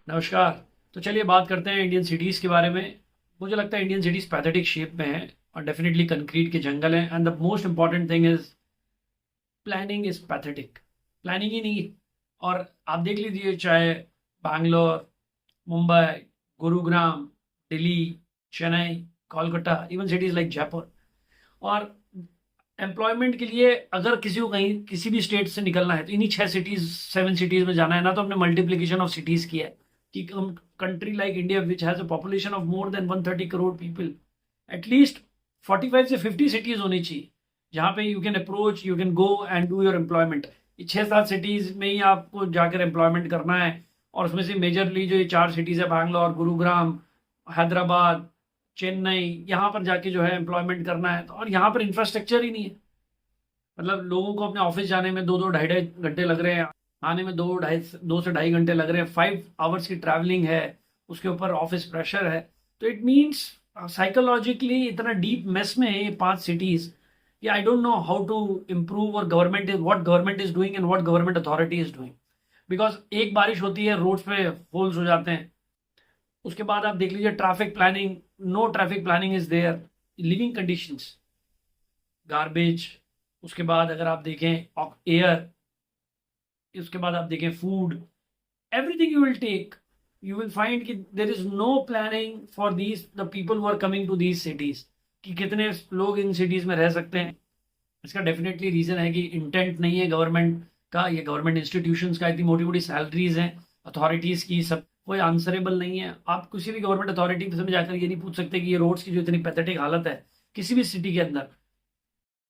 नमस्कार। तो चलिए बात करते हैं इंडियन सिटीज़ के बारे में। मुझे लगता है इंडियन सिटीज़ पैथेटिक शेप में हैं और डेफिनेटली कंक्रीट के जंगल हैं and the most important thing is planning is pathetic. Planning ही नहीं। और आप देख लीजिए, चाहे Bangalore, Mumbai, Gurugram, Delhi, Chennai, Kolkata, even cities like Jaipur. और एम्प्लॉयमेंट के लिए अगर किसी को कहीं किसी भी स्टेट से निकलना है तो इन्हीं 6 सिटीज़ 7 सिटीज़ में जाना है ना। तो हमने मल्टीप्लिकेशन ऑफ सिटीज़ किया है कि country like India which has a population of more than 130 crore people, at least 45 से 50 सिटीज़ होनी चाहिए जहाँ पे you can approach, you can go and do your employment. ये 6-7 सिटीज़ में ही आपको जाकर एम्प्लॉयमेंट करना है। और उसमें से मेजरली जो ये 4 सिटीज़ है, बैंगलोर, गुरुग्राम, हैदराबाद, चेन्नई, यहाँ पर जाके जो है एम्प्लॉयमेंट करना है। तो और यहाँ पर इंफ्रास्ट्रक्चर ही नहीं है। मतलब लोगों को अपने ऑफिस जाने में 2-2 ढाई-ढाई घंटे लग रहे हैं, आने में 2 से ढाई घंटे लग रहे हैं, 5 आवर्स की ट्रैवलिंग है, उसके ऊपर ऑफिस प्रेशर है। तो इट मीन्स साइकोलॉजिकली इतना डीप मेस में है ये 5 सिटीज। या I don't know how to improve और government is what government is doing and what government authority is doing. Because एक बारिश होती है, रोड्स पे होल्स हो जाते हैं। उसके बाद आप देख लीजिए traffic planning, no traffic planning is there. Living conditions, garbage. उसके बाद अगर आप देखें एयर, उसके बाद आप देखें food, everything you will take, you will find कि there is no planning for these the people who are coming to these cities, कि कितने लोग इन सिटीज में रह सकते हैं। इसका डेफिनेटली रीजन है कि इंटेंट नहीं है गवर्नमेंट का, ये गवर्नमेंट इंस्टीट्यूशंस का, इतनी मोटी मोटी सैलरीज हैं अथॉरिटीज की, सब कोई आंसरेबल नहीं है। आप किसी भी गवर्नमेंट अथॉरिटी से जाकर ये नहीं पूछ सकते कि ये रोड्स की जो इतनी पैथेटिक हालत है किसी भी सिटी के अंदर,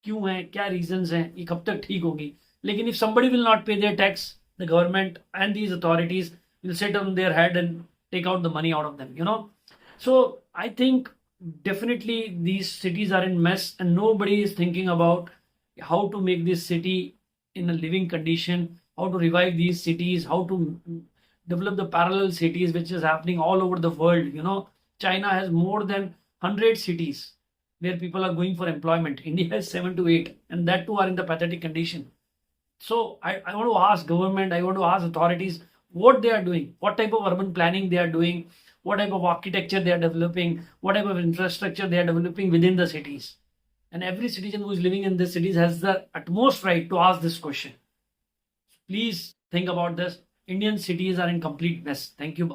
क्यों है, क्या रीजंस हैं, ये कब तक ठीक होगी। लेकिन if somebody will not pay their tax, the government and these authorities will sit on their head and take out the money out of them, you know. So I think definitely these cities are in mess and nobody is thinking about how to make this city in a living condition, how to revive these cities, how to develop the parallel cities which is happening all over the world, you know. China has more than 100 cities where people are going for employment. India has 7 to 8, and that too are in the pathetic condition. So I want to ask government, I want to ask authorities what they are doing, what type of urban planning they are doing, what type of architecture they are developing, what type of infrastructure they are developing within the cities. And every citizen who is living in these cities has the utmost right to ask this question. Please think about this. Indian cities are in complete mess. Thank you.